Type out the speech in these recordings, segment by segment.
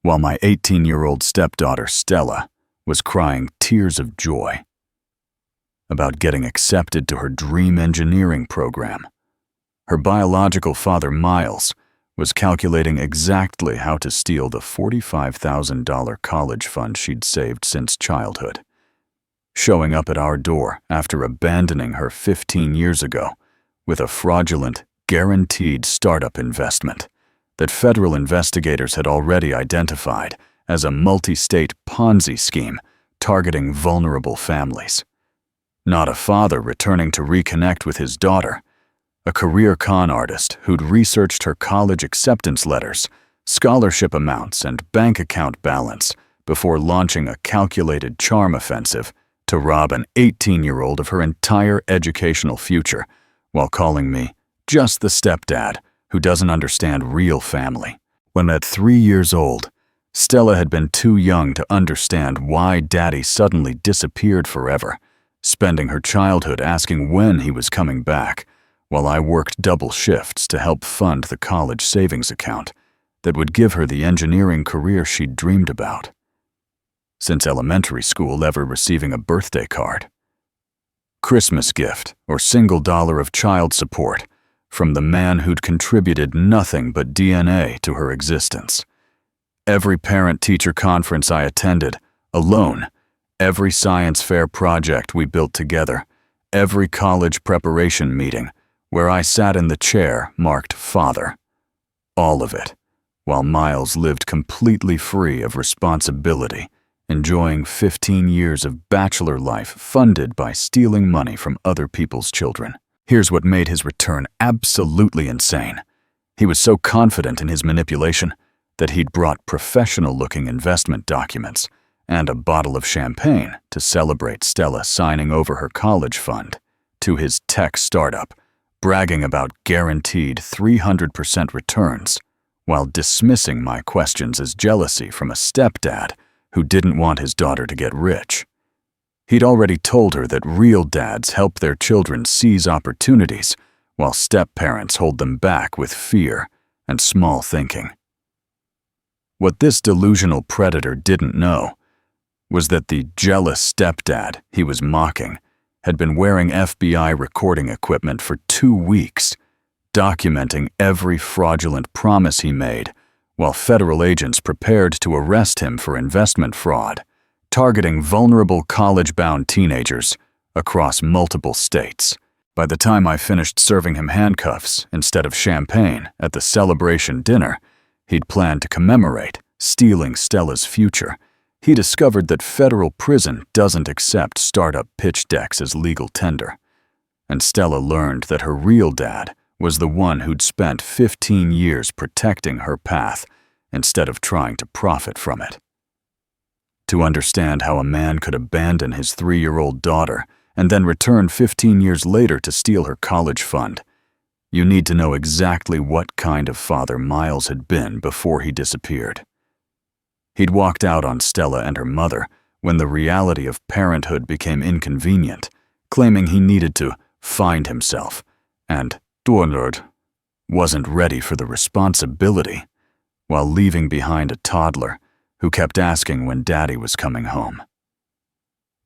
while my 18-year-old stepdaughter Stella was crying tears of joy about getting accepted to her dream engineering program. Her biological father, Miles, was calculating exactly how to steal the $45,000 college fund she'd saved since childhood, showing up at our door after abandoning her 15 years ago with a fraudulent, guaranteed startup investment that federal investigators had already identified as a multi-state Ponzi scheme targeting vulnerable families. Not a father returning to reconnect with his daughter, a career con artist who'd researched her college acceptance letters, scholarship amounts, and bank account balance before launching a calculated charm offensive to rob an 18-year-old of her entire educational future while calling me just the stepdad who doesn't understand real family. When at 3 years old, Stella had been too young to understand why Daddy suddenly disappeared forever, spending her childhood asking when he was coming back, while I worked double shifts to help fund the college savings account that would give her the engineering career she'd dreamed about since elementary school, ever receiving a birthday card, Christmas gift, or single dollar of child support from the man who'd contributed nothing but DNA to her existence. Every parent-teacher conference I attended, alone, every science fair project we built together, every college preparation meeting where I sat in the chair marked father. All of it, while Miles lived completely free of responsibility, enjoying 15 years of bachelor life funded by stealing money from other people's children. Here's what made his return absolutely insane. He was so confident in his manipulation that he'd brought professional-looking investment documents and a bottle of champagne to celebrate Stella signing over her college fund to his tech startup, bragging about guaranteed 300% returns, while dismissing my questions as jealousy from a stepdad who didn't want his daughter to get rich. He'd already told her that real dads help their children seize opportunities, while step-parents hold them back with fear and small thinking. What this delusional predator didn't know was that the jealous stepdad he was mocking had been wearing FBI recording equipment for 2 weeks, documenting every fraudulent promise he made, while federal agents prepared to arrest him for investment fraud, targeting vulnerable college-bound teenagers across multiple states. By the time I finished serving him handcuffs instead of champagne at the celebration dinner he'd planned to commemorate stealing Stella's future, he discovered that federal prison doesn't accept startup pitch decks as legal tender. And Stella learned that her real dad was the one who'd spent 15 years protecting her path instead of trying to profit from it. To understand how a man could abandon his 3-year-old daughter and then return 15 years later to steal her college fund, you need to know exactly what kind of father Miles had been before he disappeared. He'd walked out on Stella and her mother when the reality of parenthood became inconvenient, claiming he needed to find himself and wasn't ready for the responsibility, while leaving behind a toddler who kept asking when Daddy was coming home.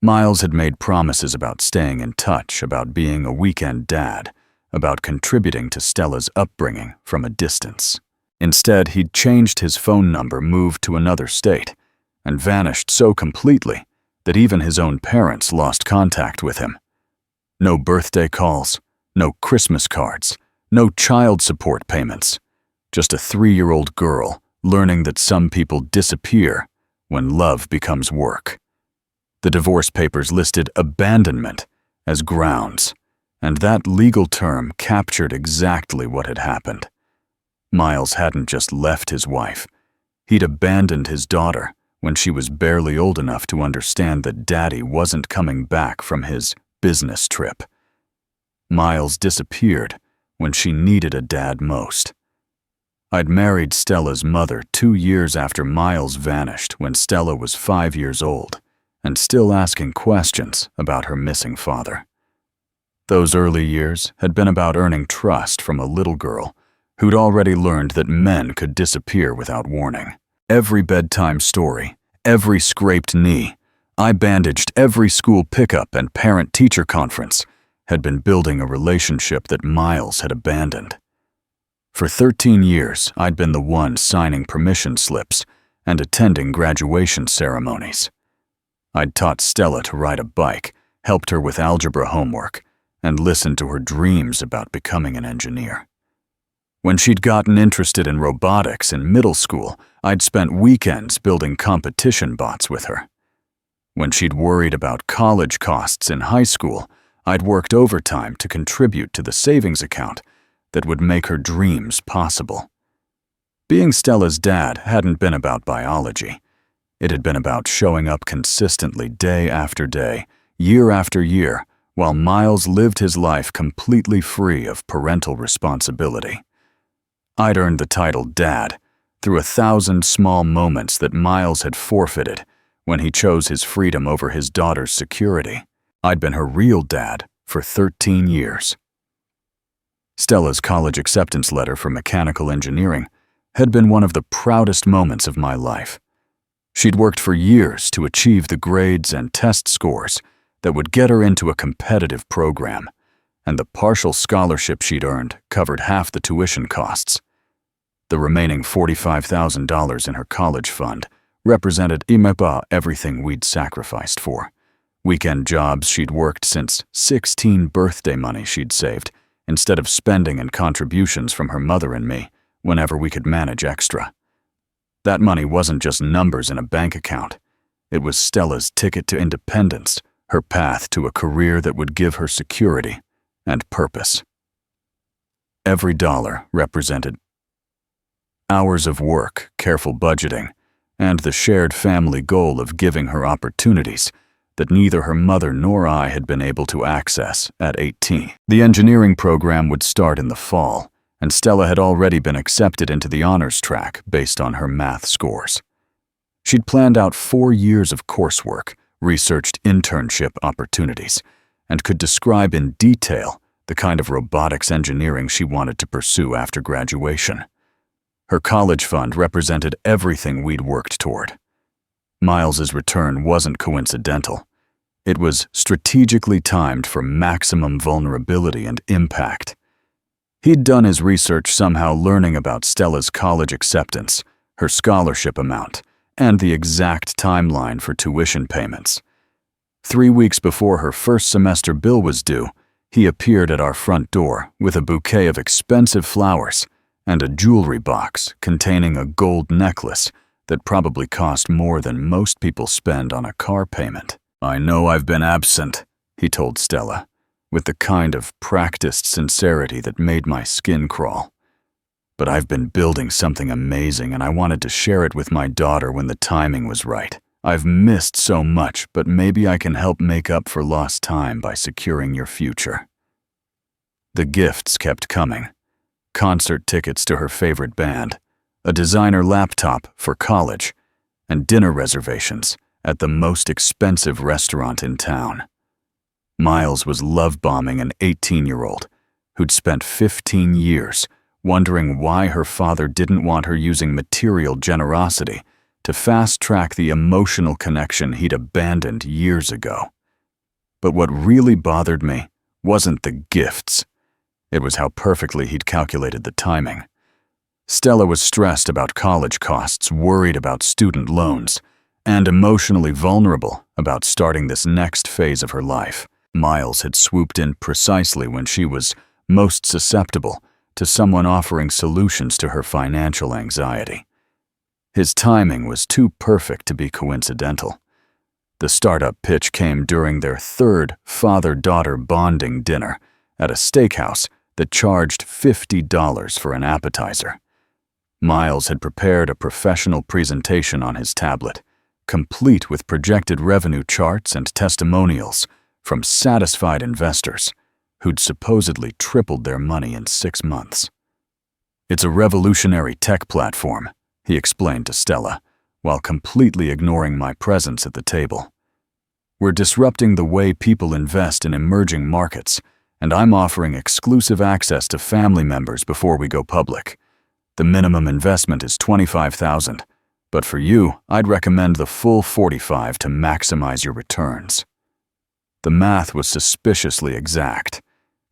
Miles had made promises about staying in touch, about being a weekend dad, about contributing to Stella's upbringing from a distance. Instead, he'd changed his phone number, moved to another state, and vanished so completely that even his own parents lost contact with him. No birthday calls, no Christmas cards, no child support payments, just a 3-year-old girl learning that some people disappear when love becomes work. The divorce papers listed abandonment as grounds, and that legal term captured exactly what had happened. Miles hadn't just left his wife. He'd abandoned his daughter when she was barely old enough to understand that Daddy wasn't coming back from his business trip. Miles disappeared when she needed a dad most. I'd married Stella's mother 2 years after Miles vanished, when Stella was 5 years old and still asking questions about her missing father. Those early years had been about earning trust from a little girl who'd already learned that men could disappear without warning. every bedtime story, every scraped knee. I bandaged every school pickup and parent-teacher conference, had been building a relationship that Miles had abandoned. For 13 years, I'd been the one signing permission slips and attending graduation ceremonies. I'd taught Stella to ride a bike, helped her with algebra homework, and listened to her dreams about becoming an engineer. When she'd gotten interested in robotics in middle school, I'd spent weekends building competition bots with her. When she'd worried about college costs in high school, I'd worked overtime to contribute to the savings account that would make her dreams possible. Being Stella's dad hadn't been about biology. It had been about showing up consistently day after day, year after year, while Miles lived his life completely free of parental responsibility. I'd earned the title Dad through 1,000 small moments that Miles had forfeited when he chose his freedom over his daughter's security. I'd been her real dad for 13 years. Stella's college acceptance letter for mechanical engineering had been one of the proudest moments of my life. She'd worked for years to achieve the grades and test scores that would get her into a competitive program, and the partial scholarship she'd earned covered half the tuition costs. The remaining $45,000 in her college fund represented everything we'd sacrificed for. Weekend jobs she'd worked since, 16 birthday money she'd saved, instead of spending and contributions from her mother and me whenever we could manage extra. That money wasn't just numbers in a bank account. It was Stella's ticket to independence, her path to a career that would give her security and purpose. Every dollar represented hours of work, careful budgeting, and the shared family goal of giving her opportunities that neither her mother nor I had been able to access at 18. The engineering program would start in the fall, and Stella had already been accepted into the honors track based on her math scores. She'd planned out 4 years of coursework, researched internship opportunities, and could describe in detail the kind of robotics engineering she wanted to pursue after graduation. Her college fund represented everything we'd worked toward. Miles's return wasn't coincidental. It was strategically timed for maximum vulnerability and impact. He'd done his research somehow learning about Stella's college acceptance, her scholarship amount, and the exact timeline for tuition payments. 3 weeks before her first semester bill was due, he appeared at our front door with a bouquet of expensive flowers and a jewelry box containing a gold necklace that probably cost more than most people spend on a car payment. "I know I've been absent," he told Stella, with the kind of practiced sincerity that made my skin crawl. "But I've been building something amazing, and I wanted to share it with my daughter when the timing was right. I've missed so much, but maybe I can help make up for lost time by securing your future." The gifts kept coming. Concert tickets to her favorite band, a designer laptop for college, and dinner reservations at the most expensive restaurant in town. Miles was love-bombing an 18-year-old who'd spent 15 years wondering why her father didn't want her using material generosity to fast-track the emotional connection he'd abandoned years ago. But what really bothered me wasn't the gifts. It was how perfectly he'd calculated the timing. Stella was stressed about college costs, worried about student loans, and emotionally vulnerable about starting this next phase of her life. Miles had swooped in precisely when she was most susceptible to someone offering solutions to her financial anxiety. His timing was too perfect to be coincidental. The startup pitch came during their third father-daughter bonding dinner at a steakhouse that charged $50 for an appetizer. Miles had prepared a professional presentation on his tablet, complete with projected revenue charts and testimonials from satisfied investors who'd supposedly tripled their money in 6 months. "It's a revolutionary tech platform," he explained to Stella, while completely ignoring my presence at the table. "We're disrupting the way people invest in emerging markets, and I'm offering exclusive access to family members before we go public. The minimum investment is $25,000, But for you, I'd recommend the full 45 to maximize your returns. The math was suspiciously exact.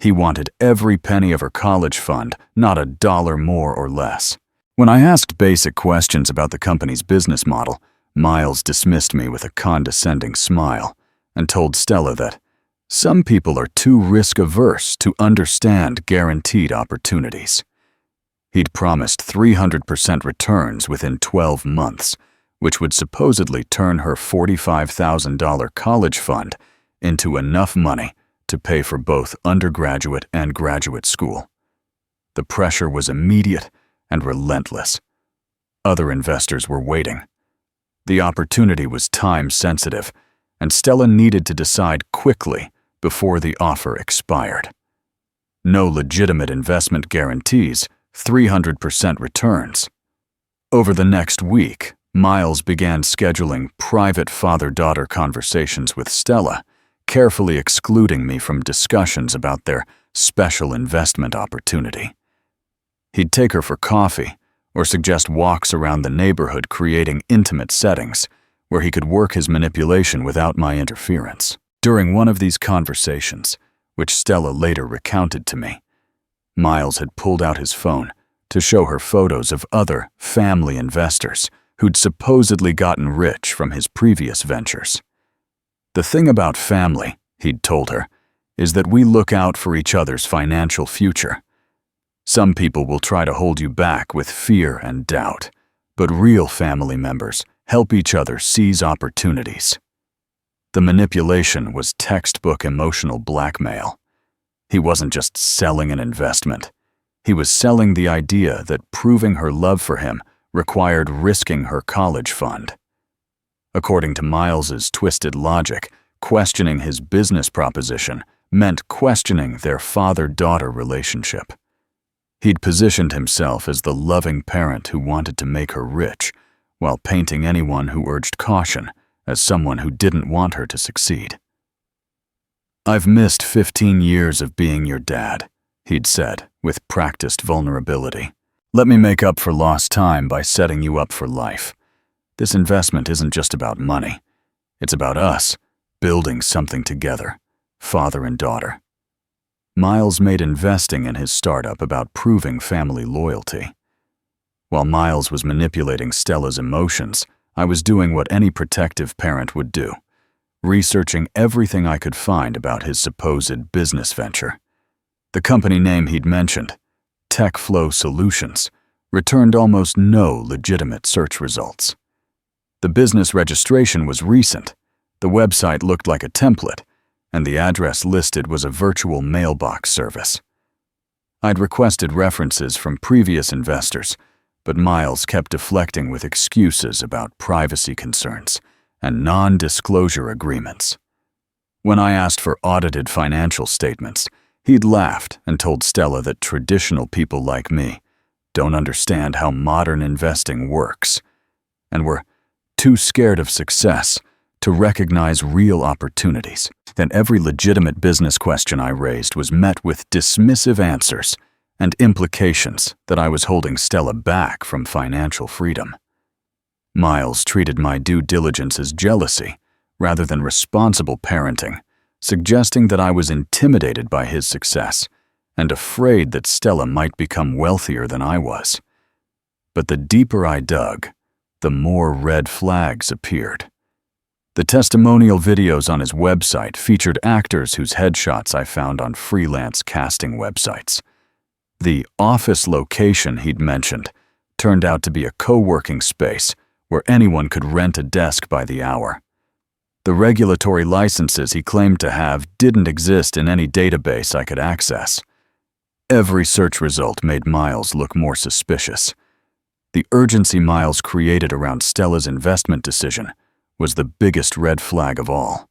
He wanted every penny of her college fund, not a dollar more or less. When I asked basic questions about the company's business model, Miles dismissed me with a condescending smile and told Stella that some people are too risk-averse to understand guaranteed opportunities. He'd promised 300% returns within 12 months, which would supposedly turn her $45,000 college fund into enough money to pay for both undergraduate and graduate school. The pressure was immediate and relentless. Other investors were waiting. The opportunity was time-sensitive, and Stella needed to decide quickly before the offer expired. No legitimate investment guarantees 300% returns. Over the next week, Miles began scheduling private father-daughter conversations with Stella, carefully excluding me from discussions about their special investment opportunity. He'd take her for coffee or suggest walks around the neighborhood, creating intimate settings where he could work his manipulation without my interference. During one of these conversations, which Stella later recounted to me, Miles had pulled out his phone to show her photos of other family investors who'd supposedly gotten rich from his previous ventures. The thing about family, he'd told her, is that we look out for each other's financial future. Some people will try to hold you back with fear and doubt, but real family members help each other seize opportunities. The manipulation was textbook emotional blackmail. He wasn't just selling an investment. He was selling the idea that proving her love for him required risking her college fund. According to Miles's twisted logic, questioning his business proposition meant questioning their father-daughter relationship. He'd positioned himself as the loving parent who wanted to make her rich, while painting anyone who urged caution as someone who didn't want her to succeed. "I've missed 15 years of being your dad," he'd said, with practiced vulnerability. "Let me make up for lost time by setting you up for life. This investment isn't just about money. It's about us building something together, father and daughter." Miles made investing in his startup about proving family loyalty. While Miles was manipulating Stella's emotions, I was doing what any protective parent would do, researching everything I could find about his supposed business venture. The company name he'd mentioned, TechFlow Solutions, returned almost no legitimate search results. The business registration was recent, the website looked like a template, and the address listed was a virtual mailbox service. I'd requested references from previous investors, but Miles kept deflecting with excuses about privacy concerns and non-disclosure agreements. When I asked for audited financial statements, he'd laughed and told Stella that traditional people like me don't understand how modern investing works, and were too scared of success to recognize real opportunities. Then every legitimate business question I raised was met with dismissive answers and implications that I was holding Stella back from financial freedom. Miles treated my due diligence as jealousy rather than responsible parenting, suggesting that I was intimidated by his success and afraid that Stella might become wealthier than I was. But the deeper I dug, the more red flags appeared. The testimonial videos on his website featured actors whose headshots I found on freelance casting websites. The office location he'd mentioned turned out to be a co-working space where anyone could rent a desk by the hour. The regulatory licenses he claimed to have didn't exist in any database I could access. Every search result made Miles look more suspicious. The urgency Miles created around Stella's investment decision was the biggest red flag of all.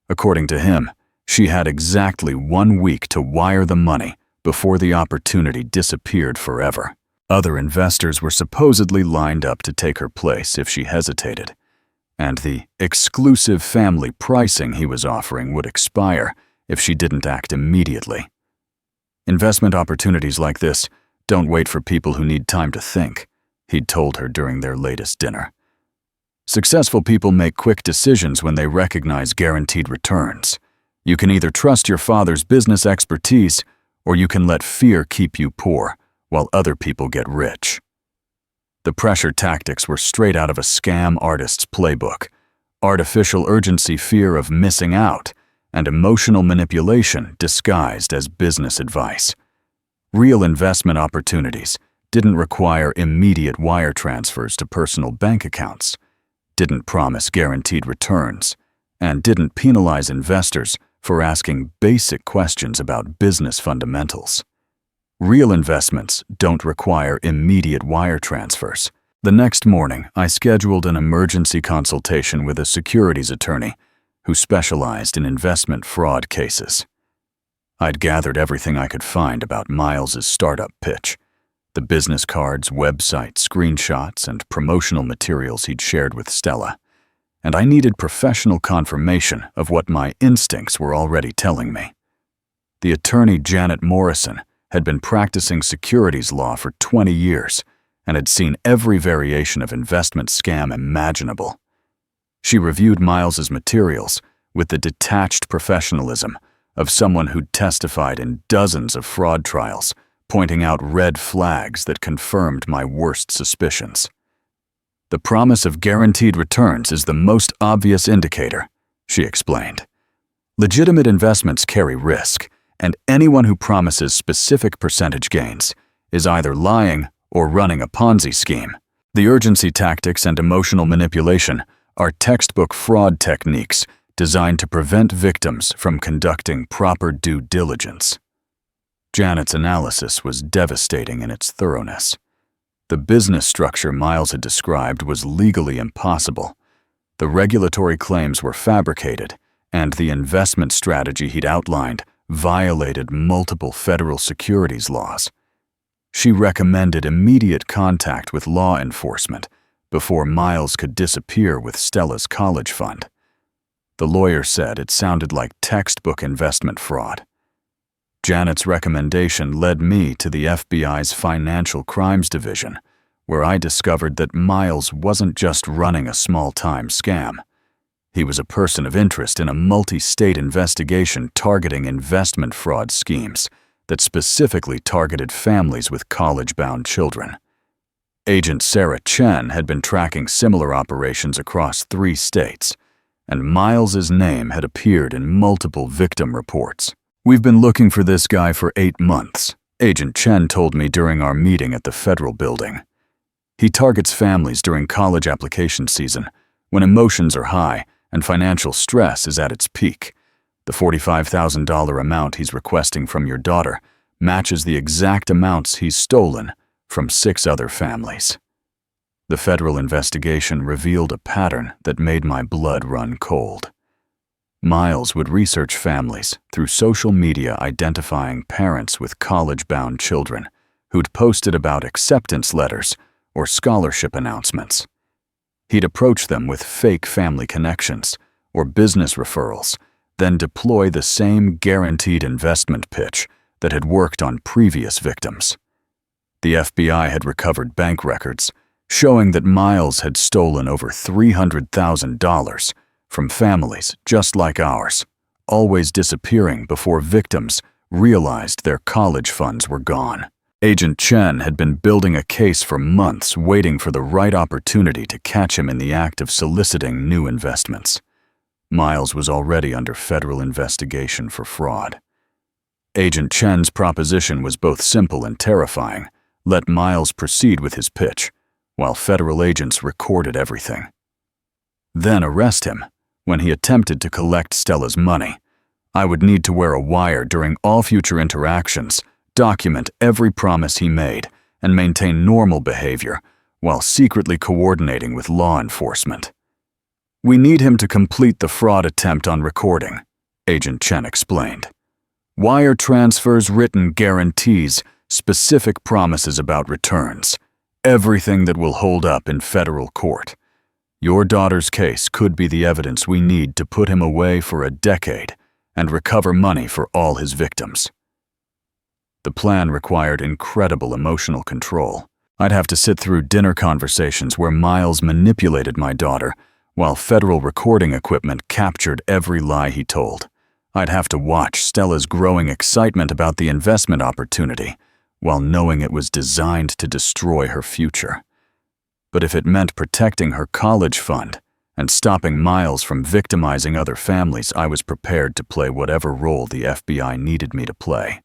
According to him, she had exactly 1 week to wire the money before the opportunity disappeared forever. Other investors were supposedly lined up to take her place if she hesitated, and the exclusive family pricing he was offering would expire if she didn't act immediately. "Investment opportunities like this don't wait for people who need time to think," he'd told her during their latest dinner. Successful people make quick decisions when they recognize guaranteed returns. You can either trust your father's business expertise, or you can let fear keep you poor while other people get rich. The pressure tactics were straight out of a scam artist's playbook: artificial urgency, fear of missing out, and emotional manipulation disguised as business advice. Real investment opportunities didn't require immediate wire transfers to personal bank accounts, didn't promise guaranteed returns, and didn't penalize investors for asking basic questions about business fundamentals. Real investments don't require immediate wire transfers. The next morning, I scheduled an emergency consultation with a securities attorney who specialized in investment fraud cases. I'd gathered everything I could find about Miles's startup pitch: the business cards, website, screenshots, and promotional materials he'd shared with Stella, and I needed professional confirmation of what my instincts were already telling me. The attorney, Janet Morrison, had been practicing securities law for 20 years and had seen every variation of investment scam imaginable. She reviewed Miles's materials with the detached professionalism of someone who'd testified in dozens of fraud trials, pointing out red flags that confirmed my worst suspicions. "The promise of guaranteed returns is the most obvious indicator," she explained. "Legitimate investments carry risk, and anyone who promises specific percentage gains is either lying or running a Ponzi scheme. The urgency tactics and emotional manipulation are textbook fraud techniques designed to prevent victims from conducting proper due diligence." Janet's analysis was devastating in its thoroughness. The business structure Miles had described was legally impossible. The regulatory claims were fabricated, and the investment strategy he'd outlined violated multiple federal securities laws. She recommended immediate contact with law enforcement before Miles could disappear with Stella's college fund. The lawyer said it sounded like textbook investment fraud. Janet's recommendation led me to the FBI's Financial Crimes Division, where I discovered that Miles wasn't just running a small-time scam. He was a person of interest in a multi-state investigation targeting investment fraud schemes that specifically targeted families with college-bound children. Agent Sarah Chen had been tracking similar operations across 3 states, and Miles's name had appeared in multiple victim reports. "We've been looking for this guy for 8 months, Agent Chen told me during our meeting at the federal building. He targets families during college application season, when emotions are high and financial stress is at its peak. The $45,000 amount he's requesting from your daughter matches the exact amounts he's stolen from 6 other families." The federal investigation revealed a pattern that made my blood run cold. Miles would research families through social media, identifying parents with college-bound children who'd posted about acceptance letters or scholarship announcements. He'd approach them with fake family connections or business referrals, then deploy the same guaranteed investment pitch that had worked on previous victims. The FBI had recovered bank records showing that Miles had stolen over $300,000 from families just like ours, always disappearing before victims realized their college funds were gone. Agent Chen had been building a case for months, waiting for the right opportunity to catch him in the act of soliciting new investments. Miles was already under federal investigation for fraud. Agent Chen's proposition was both simple and terrifying: let Miles proceed with his pitch, while federal agents recorded everything. Then arrest him when he attempted to collect Stella's money. I would need to wear a wire during all future interactions, document every promise he made, and maintain normal behavior while secretly coordinating with law enforcement. "We need him to complete the fraud attempt on recording," Agent Chen explained. "Wire transfers, written guarantees, specific promises about returns. Everything that will hold up in federal court. Your daughter's case could be the evidence we need to put him away for a decade and recover money for all his victims." The plan required incredible emotional control. I'd have to sit through dinner conversations where Miles manipulated my daughter while federal recording equipment captured every lie he told. I'd have to watch Stella's growing excitement about the investment opportunity, while knowing it was designed to destroy her future. But if it meant protecting her college fund and stopping Miles from victimizing other families, I was prepared to play whatever role the FBI needed me to play.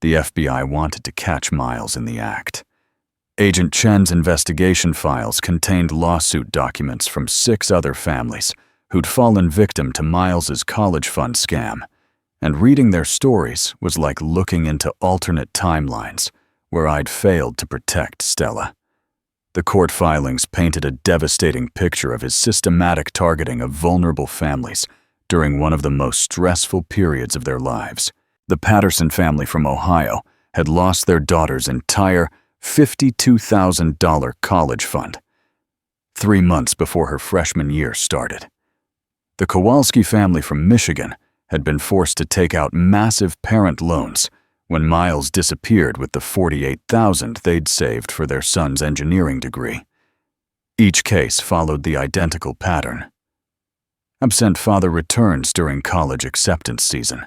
The FBI wanted to catch Miles in the act. Agent Chen's investigation files contained lawsuit documents from 6 other families who'd fallen victim to Miles's college fund scam, and reading their stories was like looking into alternate timelines where I'd failed to protect Stella. The court filings painted a devastating picture of his systematic targeting of vulnerable families during one of the most stressful periods of their lives. The Patterson family from Ohio had lost their daughter's entire $52,000 college fund 3 months before her freshman year started. The Kowalski family from Michigan had been forced to take out massive parent loans when Miles disappeared with the $48,000 they'd saved for their son's engineering degree. Each case followed the identical pattern. Absent father returns during college acceptance season.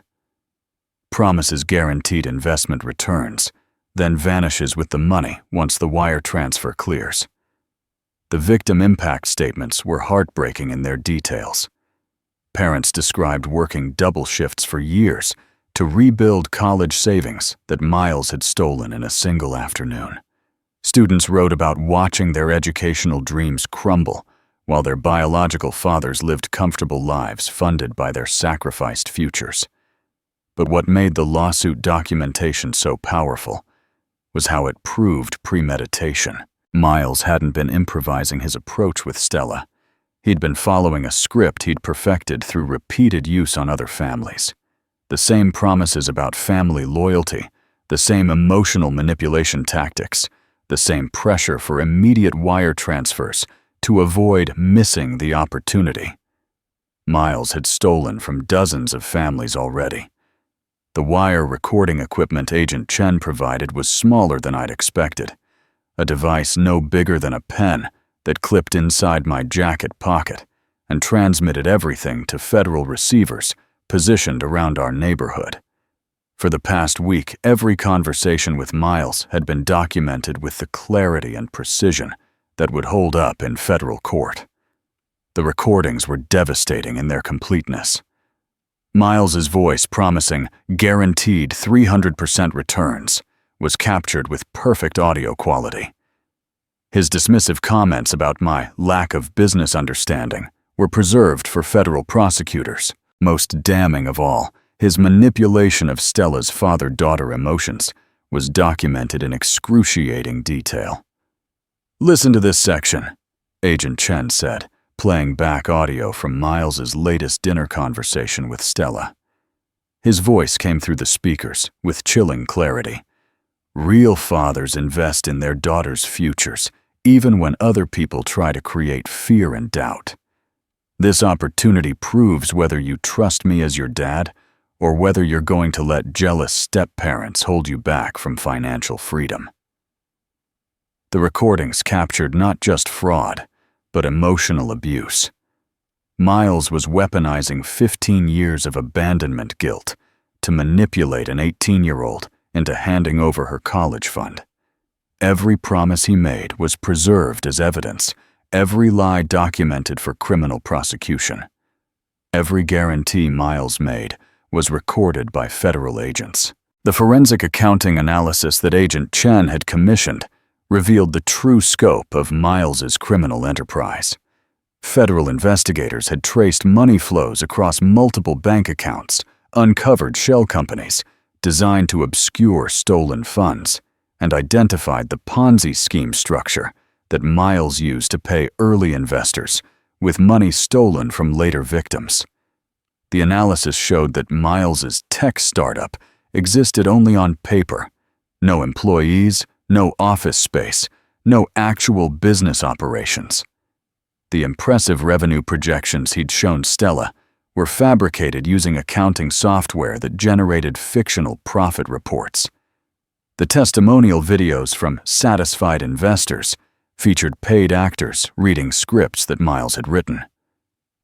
Promises guaranteed investment returns, then vanishes with the money once the wire transfer clears. The victim impact statements were heartbreaking in their details. Parents described working double shifts for years to rebuild college savings that Miles had stolen in a single afternoon. Students wrote about watching their educational dreams crumble while their biological fathers lived comfortable lives funded by their sacrificed futures. But what made the lawsuit documentation so powerful was how it proved premeditation. Miles hadn't been improvising his approach with Stella. He'd been following a script he'd perfected through repeated use on other families. The same promises about family loyalty, the same emotional manipulation tactics, the same pressure for immediate wire transfers to avoid missing the opportunity. Miles had stolen from dozens of families already. The wire recording equipment Agent Chen provided was smaller than I'd expected, a device no bigger than a pen that clipped inside my jacket pocket and transmitted everything to federal receivers positioned around our neighborhood. For the past week, every conversation with Miles had been documented with the clarity and precision that would hold up in federal court. The recordings were devastating in their completeness. Miles's voice promising guaranteed 300% returns was captured with perfect audio quality. His dismissive comments about my lack of business understanding were preserved for federal prosecutors. Most damning of all, his manipulation of Stella's father-daughter emotions was documented in excruciating detail. "Listen to this section," Agent Chen said, playing back audio from Miles's latest dinner conversation with Stella. His voice came through the speakers with chilling clarity. "Real fathers invest in their daughters' futures, even when other people try to create fear and doubt. This opportunity proves whether you trust me as your dad or whether you're going to let jealous step-parents hold you back from financial freedom." The recordings captured not just fraud, but emotional abuse. Miles was weaponizing 15 years of abandonment guilt to manipulate an 18-year-old into handing over her college fund. Every promise he made was preserved as evidence, every lie documented for criminal prosecution. Every guarantee Miles made was recorded by federal agents. The forensic accounting analysis that Agent Chen had commissioned revealed the true scope of Miles's criminal enterprise. Federal investigators had traced money flows across multiple bank accounts, uncovered shell companies designed to obscure stolen funds, and identified the Ponzi scheme structure that Miles used to pay early investors with money stolen from later victims. The analysis showed that Miles's tech startup existed only on paper. No employees, no office space, no actual business operations. The impressive revenue projections he'd shown Stella were fabricated using accounting software that generated fictional profit reports. The testimonial videos from satisfied investors featured paid actors reading scripts that Miles had written.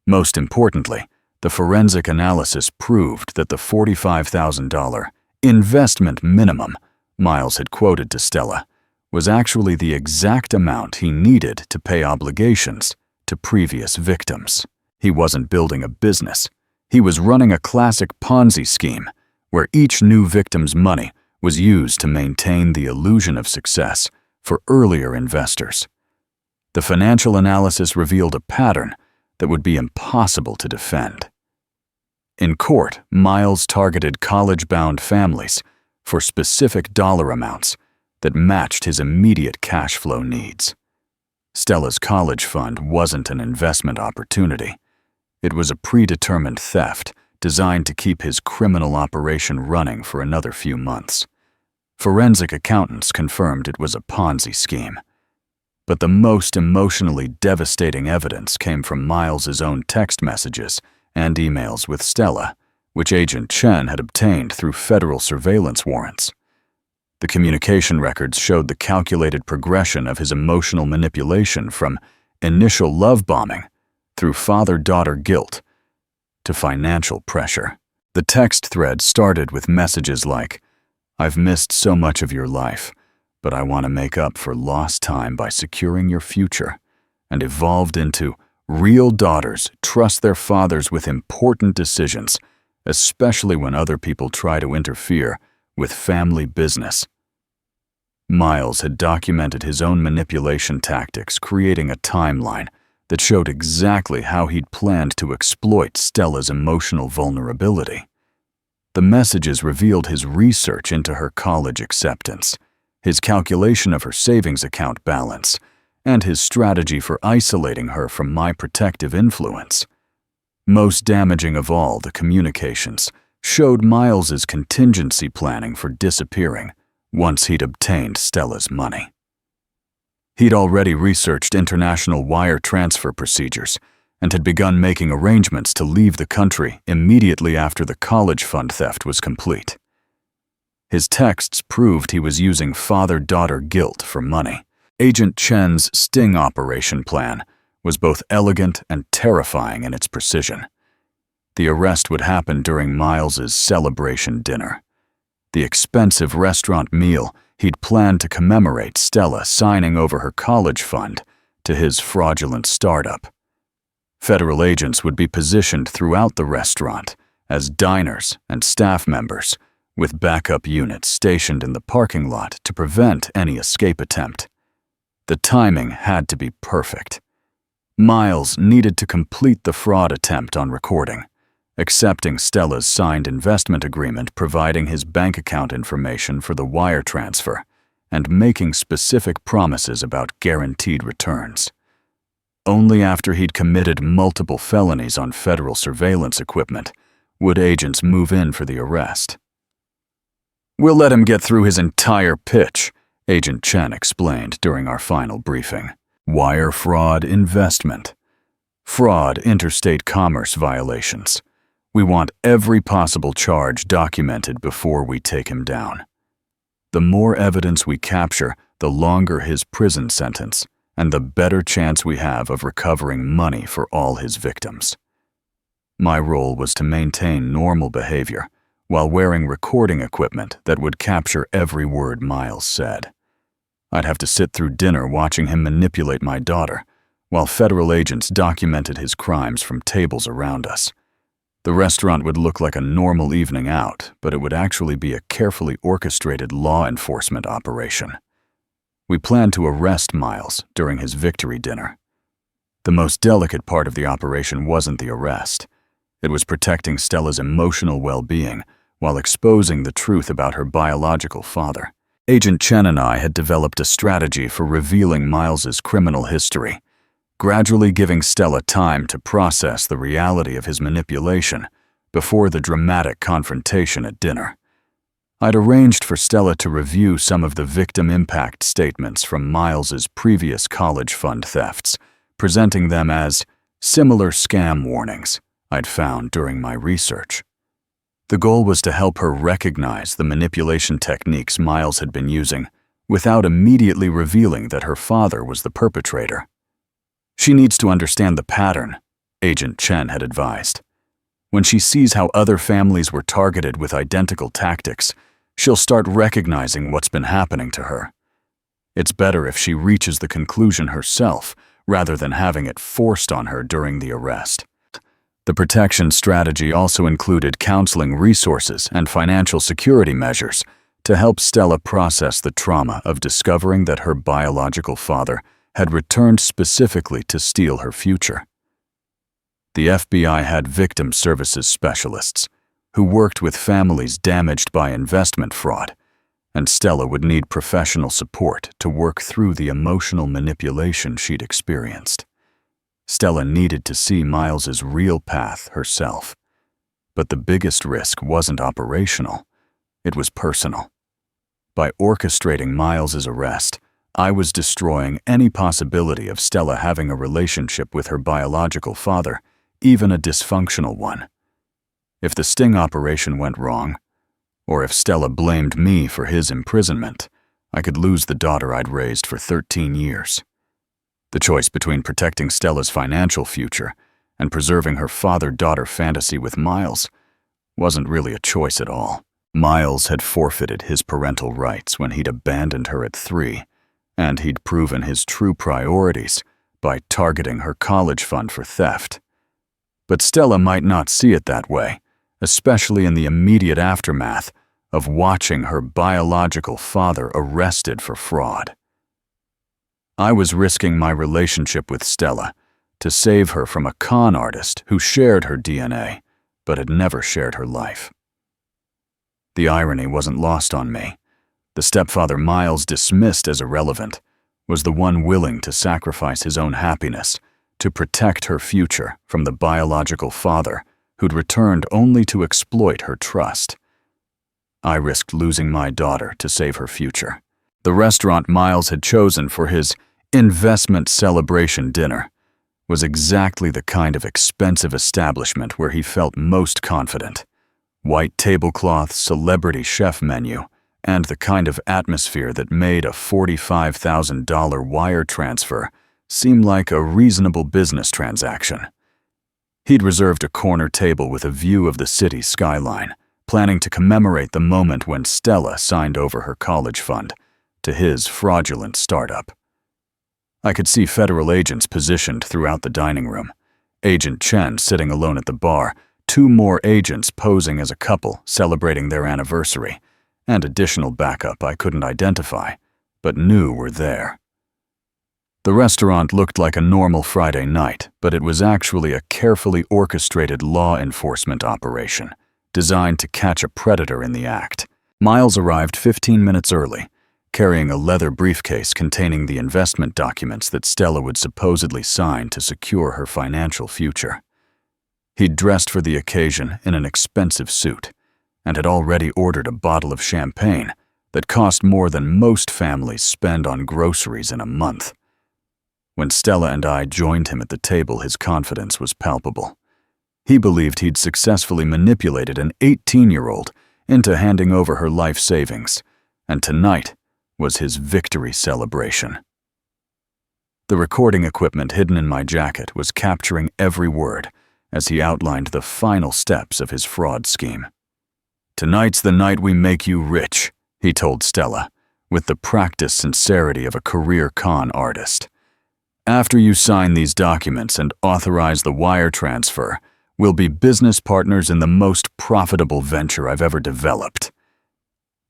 Most importantly, the forensic analysis proved that the $45,000 investment minimum Miles had quoted to Stella was actually the exact amount he needed to pay obligations to previous victims. He wasn't building a business. He was running a classic Ponzi scheme where each new victim's money was used to maintain the illusion of success for earlier investors. The financial analysis revealed a pattern that would be impossible to defend. In court, Miles targeted college-bound families for specific dollar amounts that matched his immediate cash flow needs. Stella's college fund wasn't an investment opportunity. It was a predetermined theft designed to keep his criminal operation running for another few months. Forensic accountants confirmed it was a Ponzi scheme. But the most emotionally devastating evidence came from Miles's own text messages and emails with Stella, which Agent Chen had obtained through federal surveillance warrants. The communication records showed the calculated progression of his emotional manipulation from initial love bombing through father-daughter guilt to financial pressure. The text thread started with messages like, "I've missed so much of your life, but I want to make up for lost time by securing your future," and evolved into, "Real daughters trust their fathers with important decisions, especially when other people try to interfere with family business." Miles had documented his own manipulation tactics, creating a timeline that showed exactly how he'd planned to exploit Stella's emotional vulnerability. The messages revealed his research into her college acceptance, his calculation of her savings account balance, and his strategy for isolating her from my protective influence. Most damaging of all, the communications showed Miles's contingency planning for disappearing once he'd obtained Stella's money. He'd already researched international wire transfer procedures and had begun making arrangements to leave the country immediately after the college fund theft was complete. His texts proved he was using father-daughter guilt for money. Agent Chen's sting operation plan was both elegant and terrifying in its precision. The arrest would happen during Miles's celebration dinner, the expensive restaurant meal he'd planned to commemorate Stella signing over her college fund to his fraudulent startup. Federal agents would be positioned throughout the restaurant as diners and staff members, with backup units stationed in the parking lot to prevent any escape attempt. The timing had to be perfect. Miles needed to complete the fraud attempt on recording, accepting Stella's signed investment agreement providing his bank account information for the wire transfer, and making specific promises about guaranteed returns. Only after he'd committed multiple felonies on federal surveillance equipment would agents move in for the arrest. "We'll let him get through his entire pitch," Agent Chen explained during our final briefing. Wire fraud investment. Fraud interstate commerce violations. We want every possible charge documented before we take him down. The more evidence we capture, the longer his prison sentence, and the better chance we have of recovering money for all his victims. My role was to maintain normal behavior while wearing recording equipment that would capture every word Miles said. I'd have to sit through dinner watching him manipulate my daughter, while federal agents documented his crimes from tables around us. The restaurant would look like a normal evening out, but it would actually be a carefully orchestrated law enforcement operation. We planned to arrest Miles during his victory dinner. The most delicate part of the operation wasn't the arrest. It was protecting Stella's emotional well-being while exposing the truth about her biological father. Agent Chen and I had developed a strategy for revealing Miles's criminal history, gradually giving Stella time to process the reality of his manipulation before the dramatic confrontation at dinner. I'd arranged for Stella to review some of the victim impact statements from Miles's previous college fund thefts, presenting them as similar scam warnings I'd found during my research. The goal was to help her recognize the manipulation techniques Miles had been using without immediately revealing that her father was the perpetrator. She needs to understand the pattern, Agent Chen had advised. When she sees how other families were targeted with identical tactics, she'll start recognizing what's been happening to her. It's better if she reaches the conclusion herself rather than having it forced on her during the arrest. The protection strategy also included counseling resources and financial security measures to help Stella process the trauma of discovering that her biological father had returned specifically to steal her future. The FBI had victim services specialists who worked with families damaged by investment fraud, and Stella would need professional support to work through the emotional manipulation she'd experienced. Stella needed to see Miles's real path herself. But the biggest risk wasn't operational, it was personal. By orchestrating Miles's arrest, I was destroying any possibility of Stella having a relationship with her biological father, even a dysfunctional one. If the sting operation went wrong, or if Stella blamed me for his imprisonment, I could lose the daughter I'd raised for 13 years. The choice between protecting Stella's financial future and preserving her father-daughter fantasy with Miles wasn't really a choice at all. Miles had forfeited his parental rights when he'd abandoned her at 3, and he'd proven his true priorities by targeting her college fund for theft. But Stella might not see it that way, especially in the immediate aftermath of watching her biological father arrested for fraud. I was risking my relationship with Stella to save her from a con artist who shared her DNA, but had never shared her life. The irony wasn't lost on me. The stepfather Miles dismissed as irrelevant was the one willing to sacrifice his own happiness to protect her future from the biological father who'd returned only to exploit her trust. I risked losing my daughter to save her future. The restaurant Miles had chosen for his investment celebration dinner was exactly the kind of expensive establishment where he felt most confident. White tablecloth, celebrity chef menu, and the kind of atmosphere that made a $45,000 wire transfer seem like a reasonable business transaction. He'd reserved a corner table with a view of the city skyline, planning to commemorate the moment when Stella signed over her college fund to his fraudulent startup. I could see federal agents positioned throughout the dining room, Agent Chen sitting alone at the bar, 2 more agents posing as a couple celebrating their anniversary, and additional backup I couldn't identify, but knew were there. The restaurant looked like a normal Friday night, but it was actually a carefully orchestrated law enforcement operation designed to catch a predator in the act. Miles arrived 15 minutes early, carrying a leather briefcase containing the investment documents that Stella would supposedly sign to secure her financial future. He'd dressed for the occasion in an expensive suit and had already ordered a bottle of champagne that cost more than most families spend on groceries in a month. When Stella and I joined him at the table, his confidence was palpable. He believed he'd successfully manipulated an 18-year-old into handing over her life savings, and tonight was his victory celebration. The recording equipment hidden in my jacket was capturing every word as he outlined the final steps of his fraud scheme. "Tonight's the night we make you rich," he told Stella, with the practiced sincerity of a career con artist. "After you sign these documents and authorize the wire transfer, we'll be business partners in the most profitable venture I've ever developed."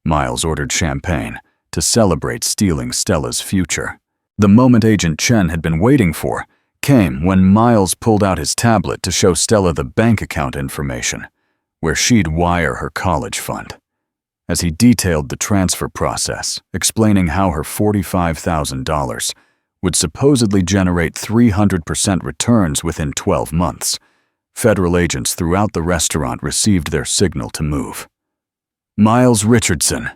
Miles ordered champagne to celebrate stealing Stella's future. The moment Agent Chen had been waiting for came when Miles pulled out his tablet to show Stella the bank account information, where she'd wire her college fund. As he detailed the transfer process, explaining how her $45,000 would supposedly generate 300% returns within 12 months, federal agents throughout the restaurant received their signal to move. "Miles Richardson,"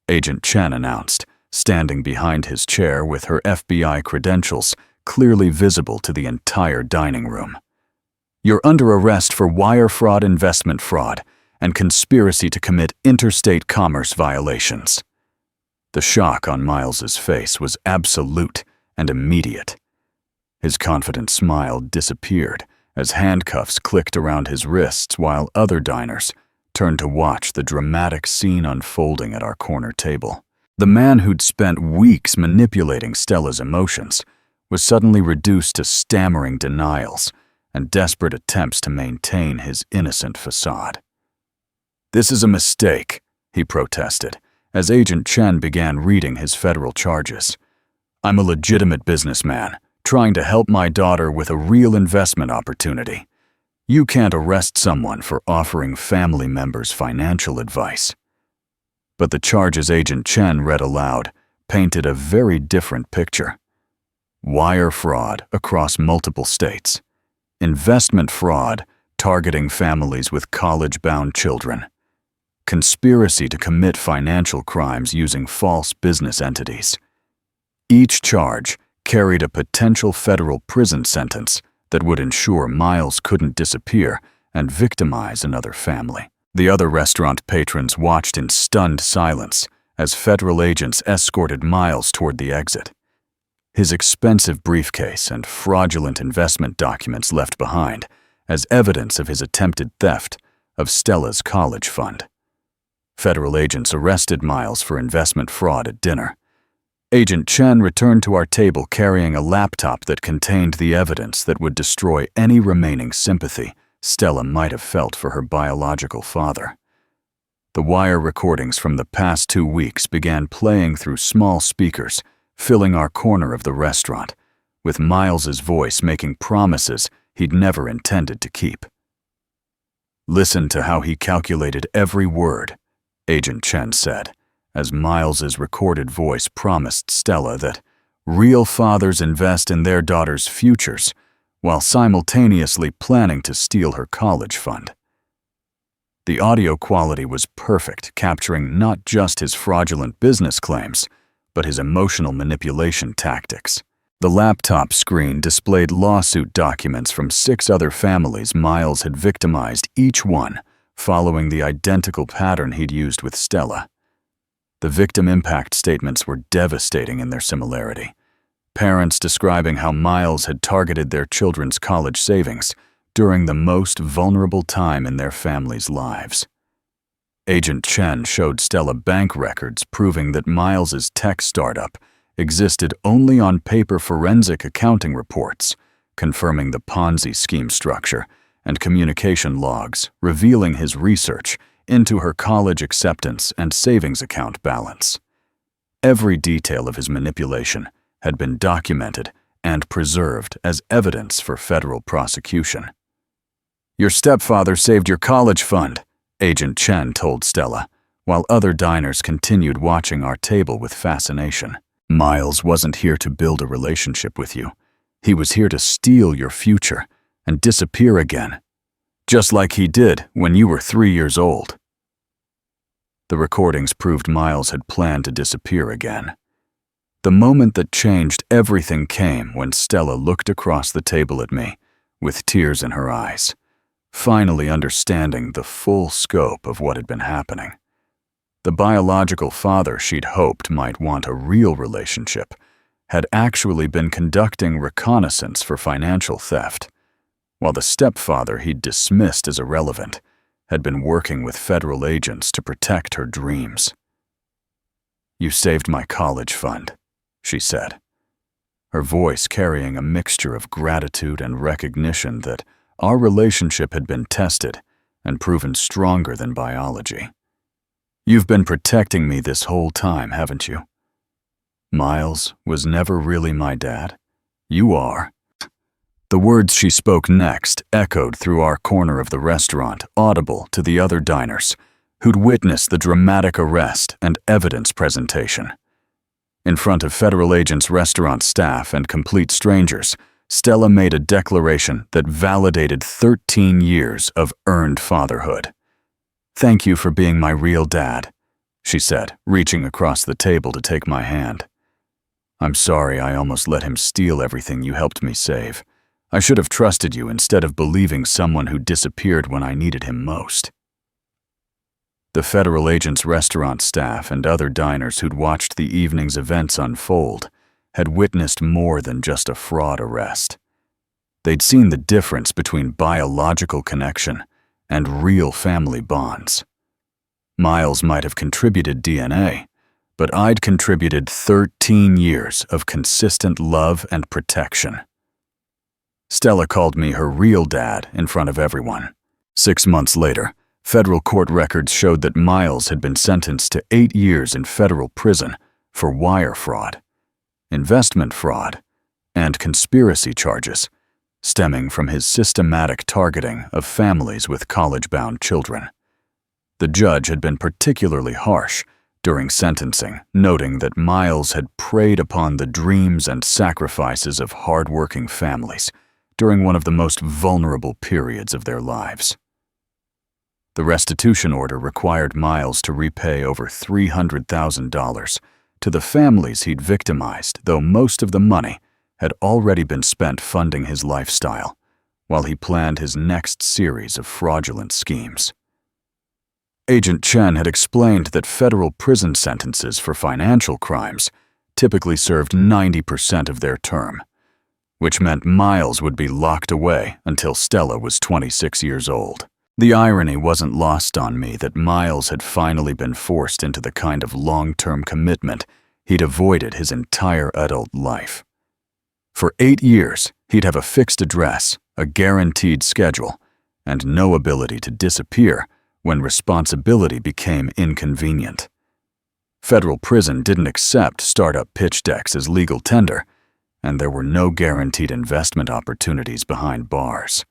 Agent Chen announced, standing behind his chair with her FBI credentials clearly visible to the entire dining room. "You're under arrest for wire fraud, investment fraud, and conspiracy to commit interstate commerce violations." The shock on Miles's face was absolute and immediate. His confident smile disappeared as handcuffs clicked around his wrists while other diners turned to watch the dramatic scene unfolding at our corner table. The man who'd spent weeks manipulating Stella's emotions was suddenly reduced to stammering denials and desperate attempts to maintain his innocent facade. "This is a mistake," he protested, as Agent Chen began reading his federal charges. "I'm a legitimate businessman, trying to help my daughter with a real investment opportunity. You can't arrest someone for offering family members financial advice." But the charges Agent Chen read aloud painted a very different picture. Wire fraud across multiple states. Investment fraud targeting families with college-bound children. Conspiracy to commit financial crimes using false business entities. Each charge carried a potential federal prison sentence that would ensure Miles couldn't disappear and victimize another family. The other restaurant patrons watched in stunned silence as federal agents escorted Miles toward the exit. His expensive briefcase and fraudulent investment documents left behind as evidence of his attempted theft of Stella's college fund. Federal agents arrested Miles for investment fraud at dinner. Agent Chen returned to our table carrying a laptop that contained the evidence that would destroy any remaining sympathy Stella might have felt for her biological father. The wire recordings from the past 2 weeks began playing through small speakers, filling our corner of the restaurant, with Miles's voice making promises he'd never intended to keep. "Listen to how he calculated every word," Agent Chen said, as Miles's recorded voice promised Stella that real fathers invest in their daughters' futures while simultaneously planning to steal her college fund. The audio quality was perfect, capturing not just his fraudulent business claims, but his emotional manipulation tactics. The laptop screen displayed lawsuit documents from 6 other families Miles had victimized, each one following the identical pattern he'd used with Stella. The victim impact statements were devastating in their similarity. Parents describing how Miles had targeted their children's college savings during the most vulnerable time in their families' lives. Agent Chen showed Stella bank records proving that Miles's tech startup existed only on paper forensic accounting reports, confirming the Ponzi scheme structure, and communication logs revealing his research into her college acceptance and savings account balance. Every detail of his manipulation had been documented and preserved as evidence for federal prosecution. "Your stepfather saved your college fund," Agent Chen told Stella, while other diners continued watching our table with fascination. "Miles wasn't here to build a relationship with you. He was here to steal your future and disappear again, just like he did when you were 3 years old." The recordings proved Miles had planned to disappear again. The moment that changed everything came when Stella looked across the table at me, with tears in her eyes, finally understanding the full scope of what had been happening. The biological father she'd hoped might want a real relationship had actually been conducting reconnaissance for financial theft, while the stepfather he'd dismissed as irrelevant had been working with federal agents to protect her dreams. "You saved my college fund," she said, her voice carrying a mixture of gratitude and recognition that our relationship had been tested and proven stronger than biology. "You've been protecting me this whole time, haven't you? Miles was never really my dad. You are." The words she spoke next echoed through our corner of the restaurant, audible to the other diners, who'd witnessed the dramatic arrest and evidence presentation. In front of federal agents, restaurant staff, and complete strangers, Stella made a declaration that validated 13 years of earned fatherhood. "Thank you for being my real dad," she said, reaching across the table to take my hand. "I'm sorry I almost let him steal everything you helped me save. I should have trusted you instead of believing someone who disappeared when I needed him most." The federal agent's restaurant staff and other diners who'd watched the evening's events unfold had witnessed more than just a fraud arrest. They'd seen the difference between biological connection and real family bonds. Miles might have contributed DNA, but I'd contributed 13 years of consistent love and protection. Stella called me her real dad in front of everyone. 6 months later, federal court records showed that Miles had been sentenced to 8 years in federal prison for wire fraud, investment fraud, and conspiracy charges stemming from his systematic targeting of families with college-bound children. The judge had been particularly harsh during sentencing, noting that Miles had preyed upon the dreams and sacrifices of hard-working families during one of the most vulnerable periods of their lives. The restitution order required Miles to repay over $300,000 to the families he'd victimized, though most of the money had already been spent funding his lifestyle while he planned his next series of fraudulent schemes. Agent Chen had explained that federal prison sentences for financial crimes typically served 90% of their term, which meant Miles would be locked away until Stella was 26 years old. The irony wasn't lost on me that Miles had finally been forced into the kind of long-term commitment he'd avoided his entire adult life. For 8 years, he'd have a fixed address, a guaranteed schedule, and no ability to disappear when responsibility became inconvenient. Federal prison didn't accept startup pitch decks as legal tender, and there were no guaranteed investment opportunities behind bars.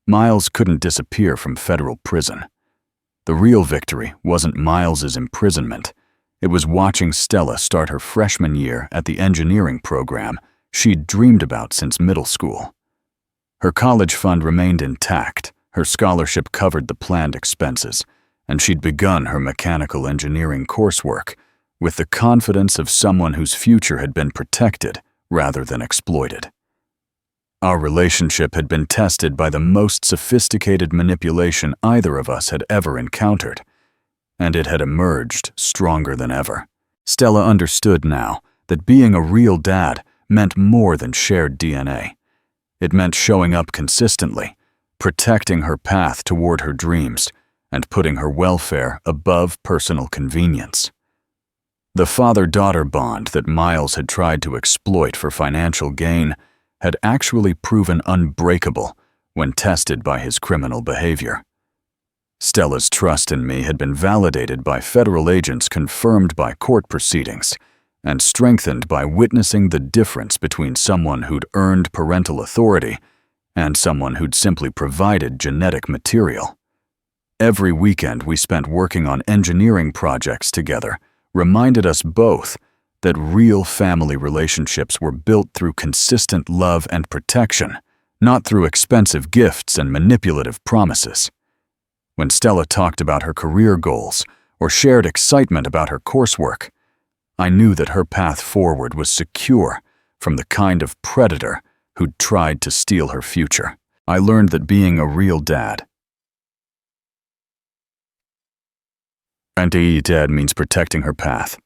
Miles couldn't disappear from federal prison. The real victory wasn't Miles's imprisonment. It was watching Stella start her freshman year at the engineering program she'd dreamed about since middle school. Her college fund remained intact, her scholarship covered the planned expenses, and she'd begun her mechanical engineering coursework with the confidence of someone whose future had been protected rather than exploited. Our relationship had been tested by the most sophisticated manipulation either of us had ever encountered, and it had emerged stronger than ever. Stella understood now that being a real dad meant more than shared DNA. It meant showing up consistently, protecting her path toward her dreams, and putting her welfare above personal convenience. The father-daughter bond that Miles had tried to exploit for financial gain had actually proven unbreakable when tested by his criminal behavior. Stella's trust in me had been validated by federal agents, confirmed by court proceedings, and strengthened by witnessing the difference between someone who'd earned parental authority and someone who'd simply provided genetic material. Every weekend we spent working on engineering projects together reminded us both that real family relationships were built through consistent love and protection, not through expensive gifts and manipulative promises. When Stella talked about her career goals or shared excitement about her coursework, I knew that her path forward was secure from the kind of predator who'd tried to steal her future. I learned that being a real dad, and to be dad means protecting her path,